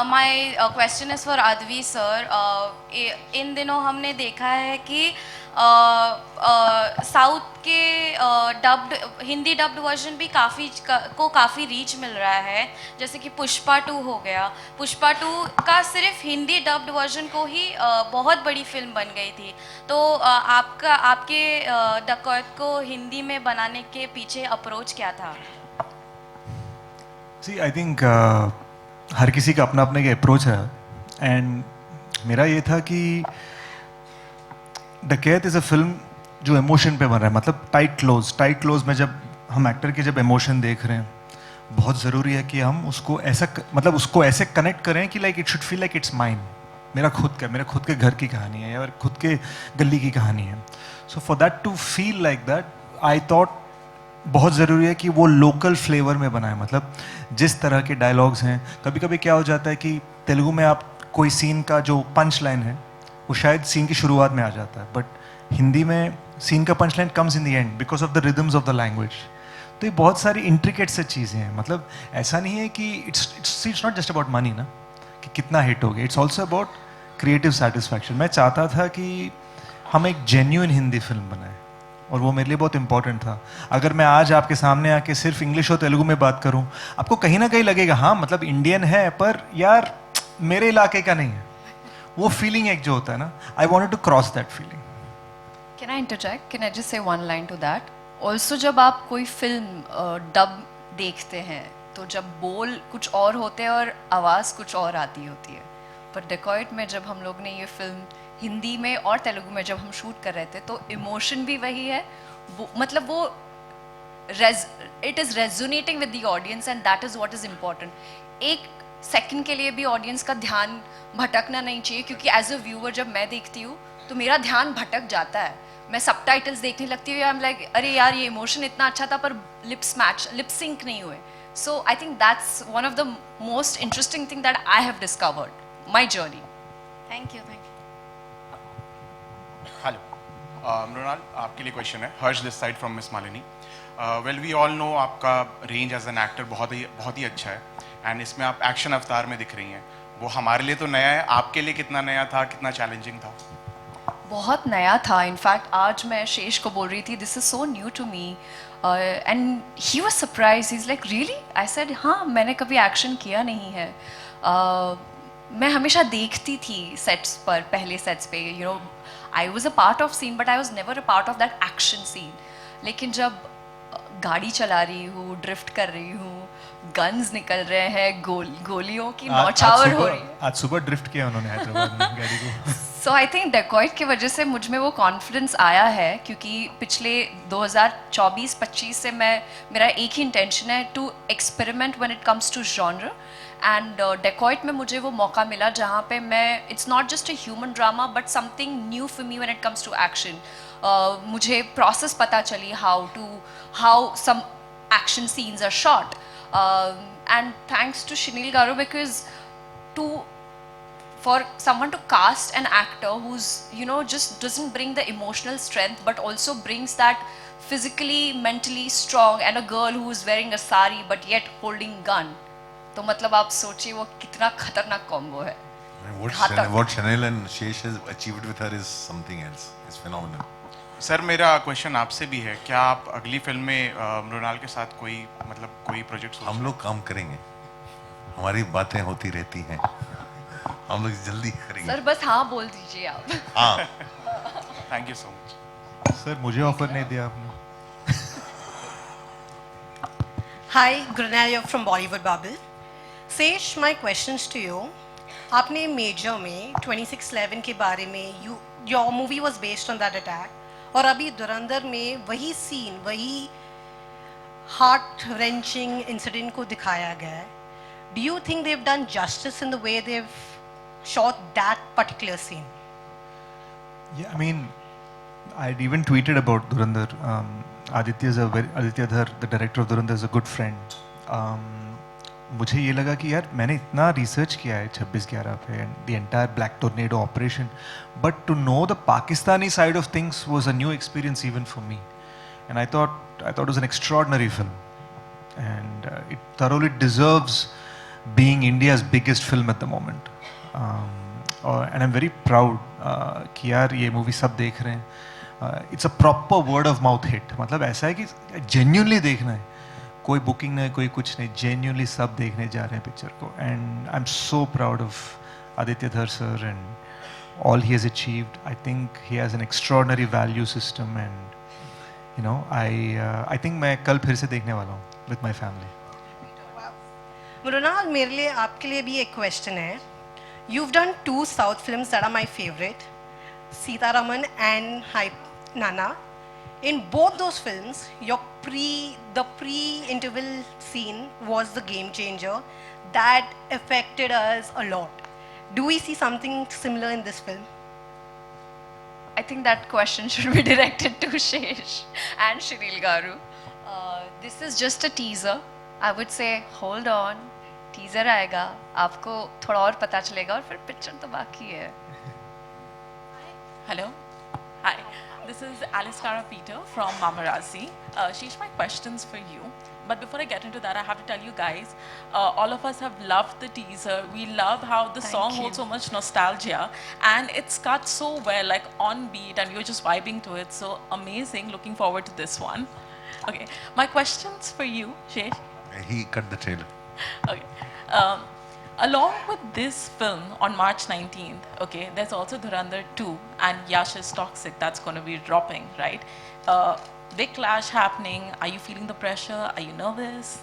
My question is for Adivi sir. इन दिनों हमने देखा है कि साउथ के डब्ड हिंदी डब्ड वर्जन भी काफ़ी रीच मिल रहा है, जैसे कि पुष्पा 2 हो गया। पुष्पा 2 का सिर्फ हिंदी डब्ड वर्जन को ही बहुत बड़ी फिल्म बन गई थी। तो आपके डकैत को हिंदी में बनाने के पीछे अप्रोच क्या था? सी आई थिंक हर किसी का अपना अपना एक अप्रोच है, एंड मेरा ये था कि डकैत इज़ अ फिल्म जो इमोशन पे बन रहा है, मतलब टाइट क्लोज में जब हम एक्टर के जब इमोशन देख रहे हैं, बहुत ज़रूरी है कि हम उसको ऐसा मतलब उसको ऐसे कनेक्ट करें कि like it should feel like it's mine, मेरे खुद के घर की कहानी है या खुद के गली की कहानी है। So for that to feel like that I thought बहुत ज़रूरी है कि वो लोकल फ्लेवर में बनाए, मतलब जिस तरह के डायलॉग्स हैं। कभी कभी क्या हो जाता है कि तेलुगु में आप कोई सीन का जो पंच लाइन है वो शायद सीन की शुरुआत में आ जाता है, बट हिंदी में सीन का punch line comes in the end because of the rhythms of the language. तो ये बहुत सारी इंट्रिकेट से चीज़ें हैं, मतलब ऐसा नहीं है कि it's not just about money ना, कि कितना हिट हो गया, it's also about creative satisfaction. मैं चाहता था कि हम एक जेन्युइन हिंदी फिल्म बनाएं, और वो मेरे लिए बहुत इंपॉर्टेंट था। अगर मैं आज आपके सामने आके सिर्फ इंग्लिश और तेलुगु में बात करूं, आपको कहीं ना कहीं लगेगा हाँ मतलब इंडियन है, पर यार मेरे इलाके का नहीं है। वो फीलिंग एक जो होता है ना, I wanted to cross that feeling. Can I interject? Can I just say one line to that? Also, जब आप कोई फिल्म डब देखते हैं तो जब बोल कुछ और होते हैं और आवाज़ कुछ और आती होती है, पर डेकॉइट में जब हम लोग ने ये फिल्म हिंदी में और तेलुगु में जब हम शूट कर रहे थे तो इमोशन भी वही है, मतलब वो it is resonating with the audience and that is what is important. एक सेकंड के लिए भी ऑडियंस का ध्यान भटकना नहीं चाहिए, क्योंकि एज अ व्यूअर जब मैं देखती हूँ तो मेरा ध्यान भटक जाता है। मैं सबटाइटल्स देखने लगती हूँ, आई एम लाइक अरे यार ये इमोशन इतना अच्छा था पर लिप सिंक नहीं हुए। So I think that's one of the most interesting thing that I have discovered my journey. Thank you. Hello Mrunal, आपके लिए क्वेश्चन है। Harsh this side from miss Malini. Well we all know आपका रेंज एज एन एक्टर बहुत ही अच्छा है, and इसमें आप एक्शन अवतार में दिख रही हैं। वो हमारे लिए तो नया है, आपके लिए कितना नया था, कितना चैलेंजिंग था? बहुत नया था। इनफैक्ट आज मैं शेष को बोल रही थी this is so new to me and he was surprise, he is like really. I said हाँ मैंने कभी एक्शन किया नहीं है। मैं हमेशा देखती थी सेट्स पर, पहले सेट्स पे you know I was a part of scene but I was never a part of that action scene. लेकिन जब गाड़ी चला रही हूँ, ड्रिफ्ट कर रही हूँ, गन्स निकल रहे हैं, गोलियों की नौछावर हो रही है। आज सुबह ड्रिफ्ट किया उन्होंने हैदराबाद में गाड़ी को। सो आई थिंक डेकॉइट की वजह से मुझ में वो कॉन्फिडेंस आया है, क्योंकि पिछले 2024-25 से मेरा एक ही इंटेंशन है to experiment when it comes to genre, and Dacoit में मुझे वो मौका मिला जहाँ पे मैं it's not just a human drama but something new for me when it comes to action. मुझे प्रोसेस पता चली how some action scenes are shot, and thanks to Shaneil गारो, because for someone to cast an actor who's just doesn't bring the emotional strength but also brings that physically mentally strong, and a girl who is wearing a sari but yet holding gun, तो मतलब आप सोचिए वो कितना खतरनाक combo है। What Chanel and Shesh has achieved with her is something else. It's phenomenal. Sir मेरा question आपसे भी है, क्या आप अगली फिल्म में मृणाल के साथ कोई प्रोजेक्ट? हम लोग काम करेंगे, हमारी बातें होती रहती हैं, हम लोग जल्दी करेंगे। सर बस हाँ बोल दीजिए आप। हाँ। Thank you so much. Sir मुझे ऑफर नहीं दिया आपने। Hi, Granario from Bollywood Bubble. Sesh, my questions to you. आपने मेजर में 26/11 के बारे में your movie was based on that attack, और अभी धुरंधर में वही सीन, वही हार्ट wrenching इंसिडेंट को दिखाया गया है। Do you think they've done justice in the way they've shot that particular scene? Yeah, I mean, I'd even tweeted about Dhurandhar. Aditya Dhar, the director of Dhurandhar, is a good friend. मुझे ये लगा कि यार मैंने इतना research किया है 26/11 पे and the entire Black Tornado operation, but to know the Pakistani side of things was a new experience even for me, and I thought it was an extraordinary film, and it thoroughly deserves being India's biggest film at the moment. And I'm very proud कि यार ये movie सब देख रहे हैं. It's a proper word of mouth hit. मतलब ऐसा है कि genuinely देखना है. कोई booking नहीं, कोई कुछ नहीं. Genuinely सब देखने जा रहे हैं picture को. And I'm so proud of Aditya Dhar sir and all he has achieved. I think he has an extraordinary value system, and you know, I think मैं कल फिर से देखने वाला हूँ with my family. मृणाल, मेरे लिए आपके लिए भी एक क्वेश्चन है. You've done 2 South films that are my favorite, Sita Raman and Nana. In both those films, the pre-interval scene was the game changer that affected us a lot. Do we see something similar in this film? I think that question should be directed to Shesh and Shiril Garu. This is just a teaser. I would say hold on, teaser आएगा, आपको थोड़ा और पता चलेगा और फिर picture तो बाकी है. Hello. Hi. This is Alice Peter from Mamarazzi. Sheesh, my question's for you. But before I get into that, I have to tell you guys, all of us have loved the teaser. We love how the song holds so much nostalgia. And it's cut so well, like on beat, and we were just vibing to it. So amazing. Looking forward to this one. Okay. My question's for you, Sheesh. He cut the trailer. Okay. Along with this film on March 19th, okay, there's also Dhurandhar 2 and Yash is Toxic that's going to be dropping, right? Big clash happening. Are you feeling the pressure? Are you nervous?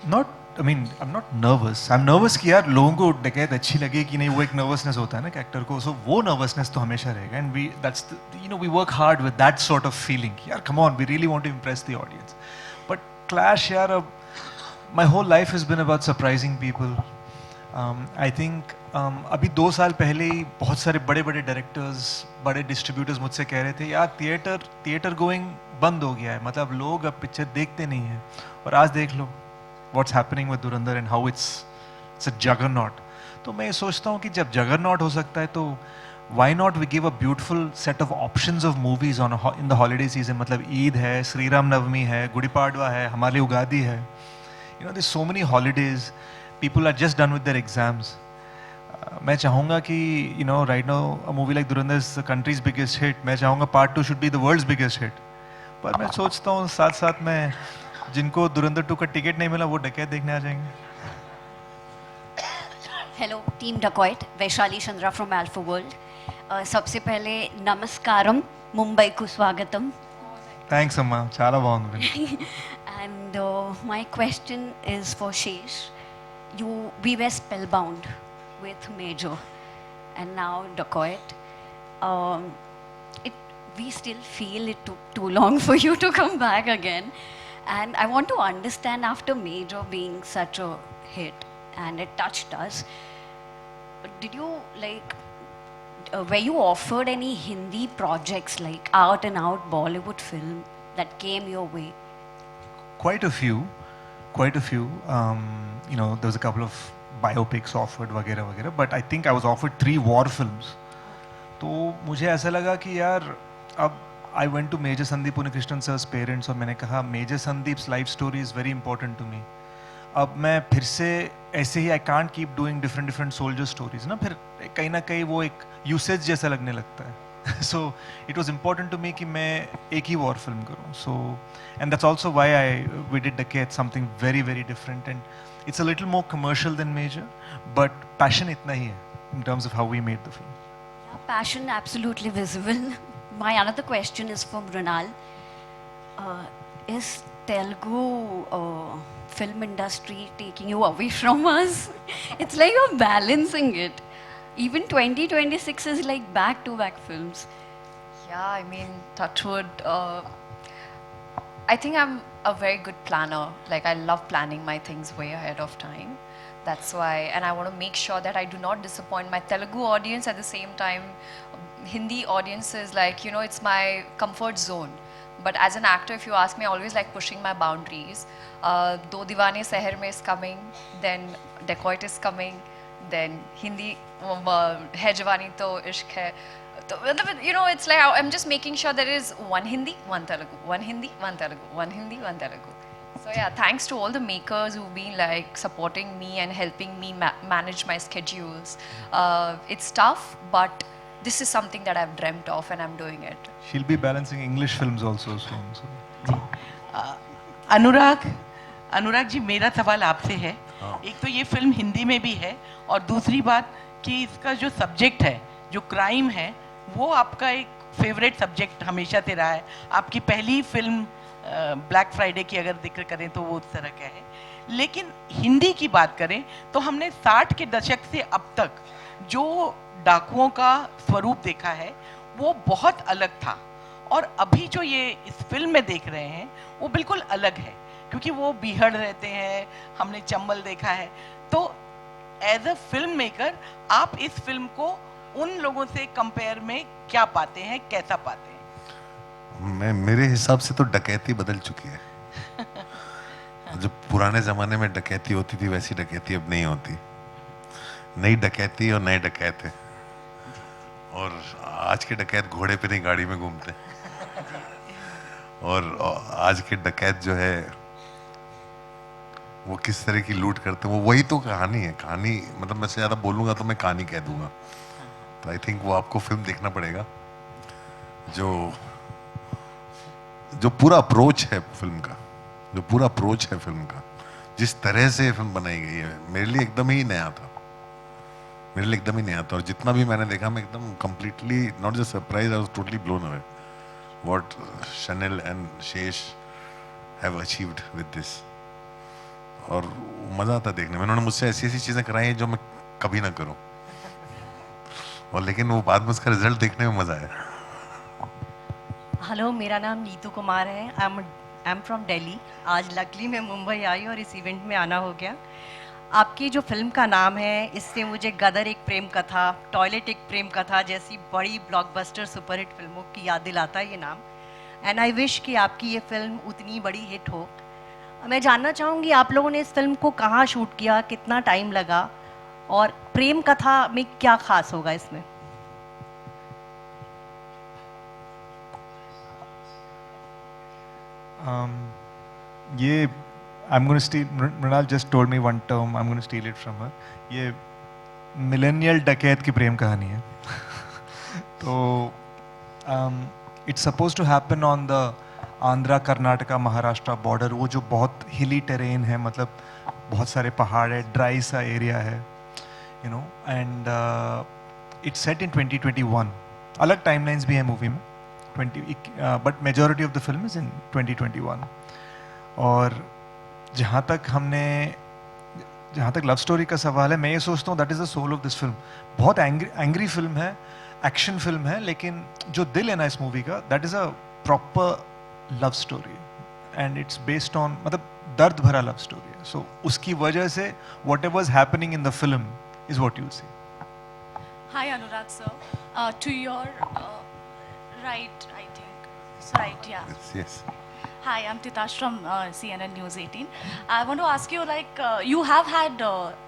I'm not nervous. I'm nervous कि यार लोगों को डकैत अच्छी लगे कि नहीं, वो एक nervousness होता है ना character को. So वो nervousness तो हमेशा रहेगा. And we work hard with that sort of feeling. यार come on, we really want to impress the audience. But clash यार, my whole life has been about surprising people. I think अभी 2 साल पहले ही बहुत सारे बड़े डायरेक्टर्स, बड़े distributors मुझसे कह रहे थे यार थिएटर गोइंग बंद हो गया है, मतलब लोग अब पिक्चर देखते नहीं हैं. और आज देख लो what's happening with Dhurandhar and how it's a juggernaut. तो मैं ये सोचता हूँ कि जब जगरनॉट हो सकता है तो why not we give a beautiful set of options of movies in the holiday season. मतलब ईद है, श्री राम नवमी है, गुड़ी पाड़वा है, हमारे लिए उगादी है. There's so many holidays. People are just done with their exams. मैं चाहूँगा कि right now a movie like Dhurandhar is the country's biggest hit. मैं चाहूँगा part 2 should be the world's biggest hit. पर मैं सोचता हूँ साथ में जिनको Dhurandhar 2 का टिकट नहीं मिला वो डकैत देखने आ जाएंगे. Hello, Team Dacoit, Vaishali Chandra from Alpha World. सबसे पहले नमस्कारम, मुंबई को स्वागतम. Thanks अम्मा, చాలా బాగుంది. And my question is for Shesh. We were spellbound with Major, and now Dacoit. We still feel it took too long for you to come back again, and I want to understand, after Major being such a hit and it touched us, did you were you offered any Hindi projects, like out and out Bollywood film that came your way? Quite a few. There was a couple of biopics offered वगैरह, but I think I was offered 3 war films. तो मुझे ऐसा लगा कि यार अब I went to Major Sandeep Unnikrishnan sir's parents और मैंने कहा Major Sandeep's life story is very important to me. अब मैं फिर से ऐसे ही I can't keep doing different soldier stories ना, फिर कहीं ना कहीं वो एक usage जैसा लगने लगता है. So it was important to me कि मैं एक ही war film करूँ. So and that's also why we did Dacoit, something very different, and it's a little more commercial than Major, but passion इतना ही है in terms of how we made the film. Yeah, passion absolutely visible. My another question is for Mrunal. Is Telugu film industry taking you away from us? It's like you're balancing it. Even 2026 is like back-to-back films. Yeah, I mean, touchwood. I think I'm a very good planner. Like, I love planning my things way ahead of time. That's why, and I want to make sure that I do not disappoint my Telugu audience. At the same time, Hindi audiences, it's my comfort zone. But as an actor, if you ask me, I always like pushing my boundaries. Do Divane Seher Mein is coming, then Dacoit is coming, then Hindi Hai Jawani To Ishq Hai. It's like I'm just making sure there is one Hindi, one Telugu, one Hindi, one Telugu, one Hindi, one Telugu. So yeah, thanks to all the makers who've been like supporting me and helping me manage my schedules. It's tough, but this is something that I've dreamt of and I'm doing it. She'll be balancing English films also soon. So. Anurag ji, मेरा सवाल आपसे है। एक तो ये film Hindi में भी है और दूसरी बात कि इसका जो सब्जेक्ट है, जो क्राइम है, वो आपका एक फेवरेट सब्जेक्ट हमेशा से रहा है। आपकी पहली फिल्म ब्लैक फ्राइडे की अगर जिक्र करें तो वो उस तरह का है, लेकिन हिंदी की बात करें तो हमने 60 के दशक से अब तक जो डाकुओं का स्वरूप देखा है वो बहुत अलग था, और अभी जो ये इस फिल्म में देख रहे हैं वो बिल्कुल अलग है, क्योंकि वो बीहड़ रहते हैं, हमने चंबल देखा है। तो एज अ फिल्म मेकर आप इस फिल्म को उन लोगों से कंपेयर में क्या पाते हैं, कैसा पाते हैं? मेरे हिसाब से तो डकैती बदल चुकी है। जो पुराने जमाने में डकैती होती थी वैसी डकैती अब नहीं होती। नई डकैती और नए डकैत है, और आज के डकैत घोड़े पे नहीं गाड़ी में घूमते। और आज के डकैत जो है वो किस तरह की लूट करते हैं, वो वही तो कहानी है। कहानी मतलब मैं से ज्यादा बोलूंगा तो मैं कहानी कह दूंगा, तो आई थिंक वो आपको फिल्म देखना पड़ेगा। जो पूरा अप्रोच है फिल्म का, जो पूरा अप्रोच है फिल्म का, जिस तरह से फिल्म बनाई गई है, मेरे लिए एकदम ही नया था। मेरे लिए एकदम ही नया था, और जितना भी मैंने देखा मैं एकदम completely not just surprise, I was totally blown away what Chanel and शेष हैव अचीव्ड विद दिस। और मजा आता देखने में। उन्होंने मुझसे ऐसी ऐसी चीजें कराई हैं जो मैं कभी ना करूं, और लेकिन वो बाद में उसका रिजल्ट देखने में मजा आया। हेलो, मेरा नाम नीतू कुमार है। I am from Delhi. आज लकली मैं मुंबई आई और इस इवेंट में आना हो गया। आपकी जो फिल्म का नाम है, इससे मुझे गदर एक प्रेम कथा, टॉयलेट एक प्रेम कथा जैसी बड़ी ब्लॉकबस्टर सुपरहिट फिल्मों की याद दिलाता है ये नाम। एंड आई विश कि आपकी ये फिल्म उतनी बड़ी हिट हो। मैं जानना चाहूँगी आप लोगों ने इस फिल्म को कहाँ शूट किया, कितना टाइम लगा, और प्रेम कथा में क्या खास होगा इसमें? ये I'm going to steal, Mrinal just told me one term, I'm going to steal it from her. ये मिलेनियल डकैत की प्रेम कहानी है। तो it's supposed to happen on the Andhra Karnataka Maharashtra border, वो जो बहुत हिली टेरेन है, मतलब बहुत सारे पहाड़ है, ड्राई सा एरिया है, you know, and it's set in 2021। अलग टाइमलाइंस भी है मूवी में, but majority of the film is in 2021। और जहाँ तक लव स्टोरी का सवाल है, मैं ये सोचता हूँ that is the soul of this film. बहुत एंग्री फिल्म है, एक्शन फिल्म है, लेकिन जो दिल है ना इस मूवी का, that is a proper love story, and it's based on, मतलब दर्द भरा लव स्टोरी है। सो उसकी वजह से what ever is happening in the film is what you'll see. Hi Anurag sir, to your right, I think. It's right, yeah. Yes. Hi, I'm Titash from CNN News 18. I want to ask you, like, you have had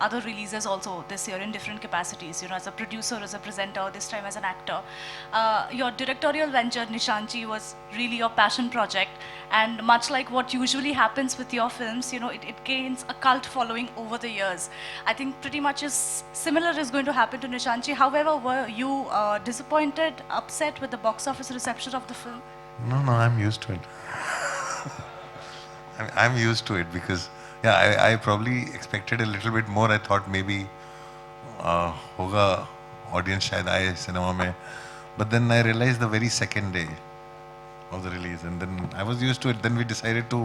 other releases also this year in different capacities, you know, as a producer, as a presenter, this time as an actor. Your directorial venture, Nishanchi, was really your passion project, and much like what usually happens with your films, you know, it gains a cult following over the years. I think pretty much similar is going to happen to Nishanchi. However, were you disappointed, upset with the box office reception of the film? No, I'm used to it. I'm used to it because, yeah, I probably expected a little bit more. I thought maybe hoga audience shayad aaye cinema mein, but then I realized the very second day of the release, and then I was used to it. Then we decided to,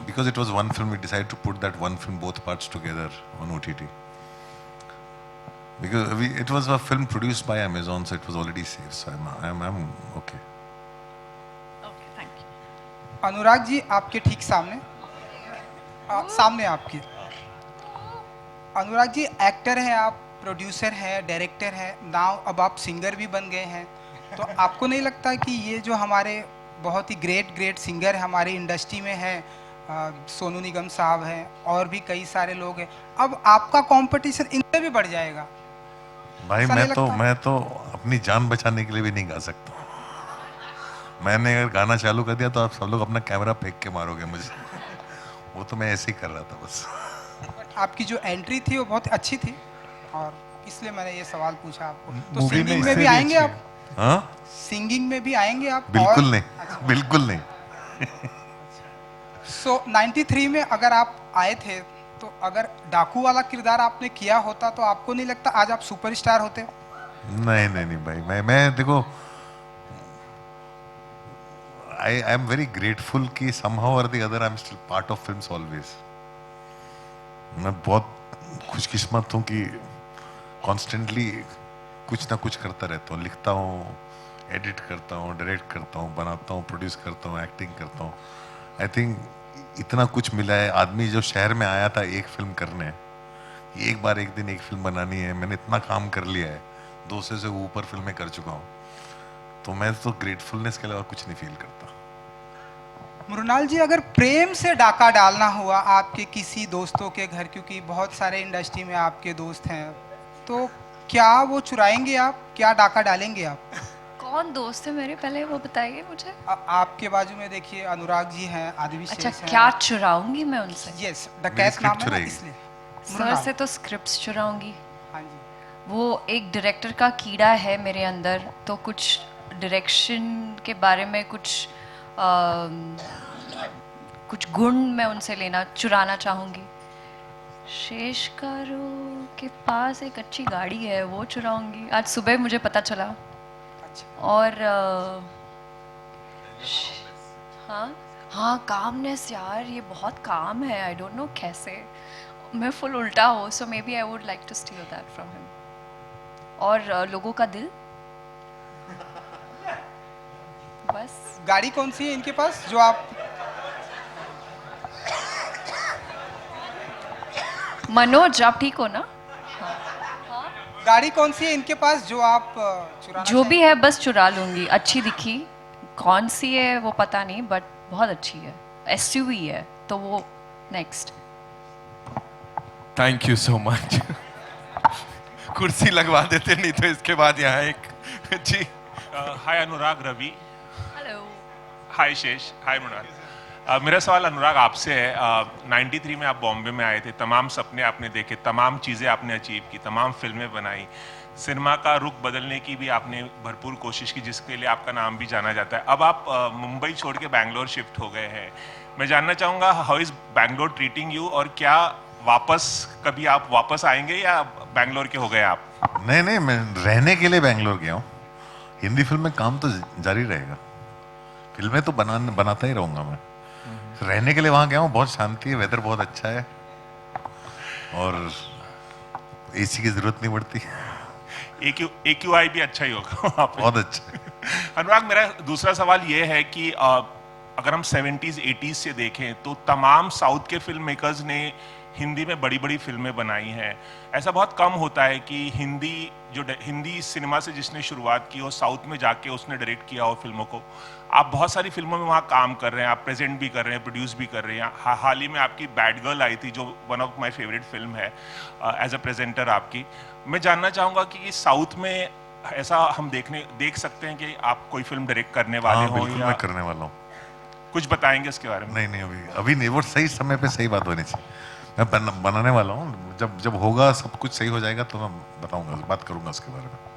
because it was one film, we decided to put that one film, both parts together on OTT. Because it was a film produced by Amazon, so it was already safe. So I'm okay. Anurag ji, आपके ठीक सामने सामने आपके Anurag ji actor हैं आप, producer हैं, director हैं, now अब आप सिंगर भी बन गए हैं। तो आपको नहीं लगता कि ये जो हमारे बहुत ही ग्रेट सिंगर हमारी इंडस्ट्री में है, सोनू निगम साहब हैं और भी कई सारे लोग हैं, अब आपका कंपटीशन इनसे भी बढ़ जाएगा? भाई मैं तो अपनी जान बचाने के लिए भी नहीं गा सकता। मैंने अगर गाना चालू कर दिया तो आप सब लोग अपना कैमरा फेंक के मारोगे मुझे। वो तो मैं ऐसे ही कर रहा था बस। आपकी जो एंट्री थी वो बहुत अच्छी थी और इसलिए मैंने ये सवाल पूछा आपको। तो मूवी में सिंगिंग में इससे भी भी आएंगे अच्छी आप? हाँ, सिंगिंग में भी आएंगे आप? बिल्कुल और नहीं, बिल्कुल नहीं। सो 93 में अगर आप आए थे तो अगर डाकू वाला किरदार आपने किया होता तो आपको नहीं लगता आज आप सुपरस्टार होते? नहीं नहीं नहीं भाई, मैं देखो, आई एम वेरी ग्रेटफुल कि somehow or the other I am still part of films always. मैं बहुत खुशकिस्मत हूँ कि कॉन्स्टेंटली कुछ ना कुछ करता रहता हूँ, लिखता हूँ, एडिट करता हूँ, डायरेक्ट करता हूँ, बनाता हूँ, प्रोड्यूस करता हूँ, एक्टिंग करता हूँ। आई थिंक इतना कुछ मिला है। आदमी जो शहर में आया था एक फिल्म करने, एक बार एक दिन एक फिल्म बनानी है, मैंने इतना काम कर लिया है, 200 से ऊपर फिल्में कर चुका हूँ, तो मैं तो ग्रेटफुलनेस के अलावा कुछ नहीं फील करता। मृणाल जी, अगर प्रेम से डाका डालना हुआ आपके किसी दोस्तों के घर, क्योंकि बहुत सारे इंडस्ट्री में आपके दोस्त हैं, तो क्या वो चुराएंगे आप? क्या डाका डालेंगे आप? कौन दोस्त है मेरे, पहले वो बताइए मुझे। आपके बाजू में देखिए अनुराग जी हैं, आदिवी अच्छा, शेष हैं। क्या चुराऊंगी मैं उनसे? यस, डकैत नाम है ना, इसलिए। सर से तो स्क्रिप्ट्स चुराऊंगी। हाँ जी। वो एक डायरेक्टर का कीड़ा है मेरे अंदर, तो कुछ डायरेक्शन के बारे में कुछ गुण मैं उनसे चुराना चाहूँगी। शेषकारो के पास एक अच्छी गाड़ी है, वो चुराऊंगी, आज सुबह मुझे पता चला। और हाँ, कामनेस यार, ये बहुत काम है, आई डोंट नो कैसे, मैं फुल उल्टा हूँ, so maybe I would like to steal that from him. और लोगों का दिल, बस। गाड़ी कौन सी है इनके पास जो आप? मनोज, आप ठीक हो ना? गाड़ी कौन सी है इनके पास जो आप चुराना जो भी है बस चुरा लूंगी। अच्छी दिखी, कौन सी है वो पता नहीं, बट बहुत अच्छी है, SUV है, तो वो next. Thank you so much. कुर्सी लगवा देते, नहीं तो इसके बाद यहाँ एक जी। हाय अनुराग, रवि। हेलो। हाय शेष, हाय मृणाल। मेरा सवाल अनुराग आपसे है। 93 में आप बॉम्बे में आए थे, तमाम सपने आपने देखे, तमाम चीज़ें आपने अचीव की, तमाम फिल्में बनाई, सिनेमा का रुख बदलने की भी आपने भरपूर कोशिश की, जिसके लिए आपका नाम भी जाना जाता है। अब आप मुंबई छोड़ के बैंगलोर शिफ्ट हो गए हैं। मैं जानना चाहूँगा, how is Bangalore treating you, और क्या कभी आप वापस आएंगे या बैंगलोर के हो गए आप? नहीं, मैं रहने के लिए बैंगलोर गया हूँ। हिंदी फिल्म में काम तो जारी रहेगा, फिल्में तो बनाता ही रहूँगा मैं। रहने के लिए वहाँ गया हूँ, बहुत शांति है, वेदर बहुत अच्छा है और AC की जरूरत नहीं पड़ती। AQI भी अच्छा ही होगा वहाँ पे। बहुत अच्छा। अनुराग, मेरा दूसरा सवाल ये है कि अगर हम 70s 80s से देखें तो तमाम साउथ के फिल्म मेकर्स ने हिंदी में बड़ी बड़ी फिल्में बनाई हैं। ऐसा बहुत कम होता है कि हिंदी सिनेमा से जिसने शुरुआत की हो, साउथ में जाके उसने डायरेक्ट किया हो फिल्मों को। आप बहुत सारी फिल्मों में वहाँ काम कर रहे हैं, आप प्रेजेंट भी कर रहे हैं, प्रोड्यूस भी कर रहे हैं। हाल ही में आपकी बैड गर्ल आई थी, जो one of my favourite film है एज अ प्रेजेंटर आपकी। मैं जानना चाहूँगा कि साउथ में ऐसा हम देख सकते हैं कि आप कोई फिल्म डायरेक्ट करने वाले हो? बिल्कुल, मैं करने वाला हूँ। कुछ बताएंगे इसके बारे में? नहीं, अभी नहीं, वो सही समय पे सही बात होनी चाहिए। मैं बनाने वाला हूँ, जब होगा, सब कुछ सही हो जाएगा तो मैं बताऊंगा, बात करूंगा उसके बारे में।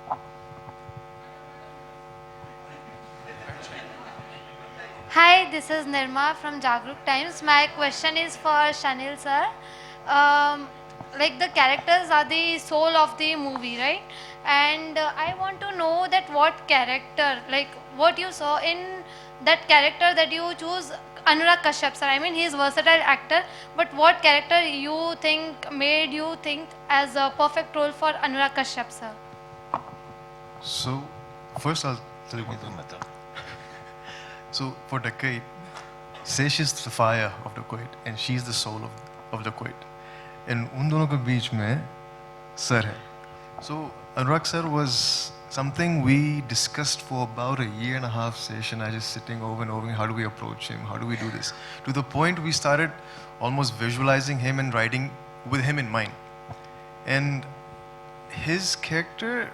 Hi, this is Nirma from Jagruk Times. My question is for Shanil sir. Like the characters are the soul of the movie, right? And I want to know that what character, like what you saw in that character that you choose, Anurag Kashyap sir. I mean, he is versatile actor, but what character you think made you think as a perfect role for Anurag Kashyap sir? So, first I'll tell you one thing. So, for Dacoit, Sesh is the fire of Dacoit, and she's the soul of Dacoit. And उन दोनों के बीच में sir है. So, Anurag sir was something we discussed for about a year and a half session. I just sitting over and over, how do we approach him? How do we do this? To the point we started almost visualizing him and writing with him in mind. And his character,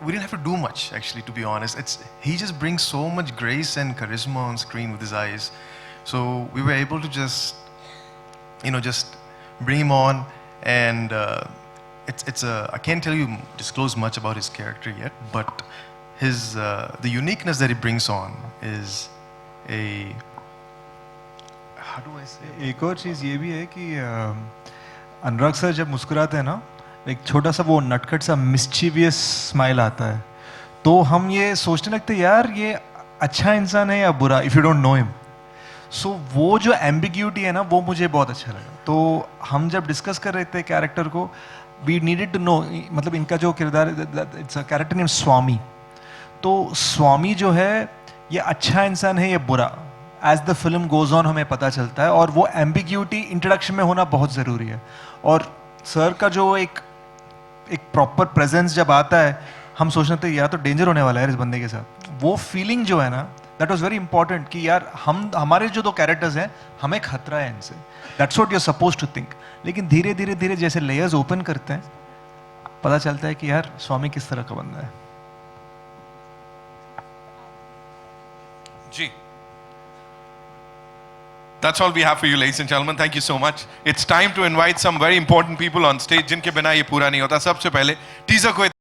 we didn't have to do much, actually, to be honest. He just brings so much grace and charisma on screen with his eyes. So we were able to just just bring him on, and it's I can't disclose much about his character yet, but his the uniqueness that he brings on is a, how do I say? एक और चीज़ ये भी है कि अनुराग sir जब मुस्कुराते हैं ना, एक छोटा सा वो नटखट सा मिस्चीवियस स्माइल आता है, तो हम ये सोचने लगते हैं यार ये अच्छा इंसान है या बुरा, if you don't know him. So वो जो एम्बिग्यूटी है ना, वो मुझे बहुत अच्छा लगा. तो हम जब डिस्कस कर रहे थे कैरेक्टर को, वी नीडेड टू नो, मतलब इनका जो किरदार, इट्स अ कैरेक्टर नेम स्वामी. तो स्वामी जो है ये अच्छा इंसान है या बुरा, as the film goes on हमें पता चलता है. और वो एम्बिग्यूटी इंट्रोडक्शन में होना बहुत ज़रूरी है. और सर का जो एक प्रॉपर प्रेजेंस जब आता है, हम सोचते थे यार तो डेंजर होने वाला है इस बंदे के साथ. वो फीलिंग जो है ना, दैट वाज वेरी इंपॉर्टेंट कि यार हमारे जो दो कैरेक्टर्स हैं, हमें खतरा है इनसे. That's what you are supposed to think. लेकिन धीरे धीरे धीरे जैसे लेयर्स ओपन करते हैं, पता चलता है कि यार स्वामी किस तरह का बंदा है. जी. That's all we have for you, ladies and gentlemen. Thank you so much. It's time to invite some very important people on stage, जिनके बिना ये पूरा नहीं होता. सबसे पहले टीजर को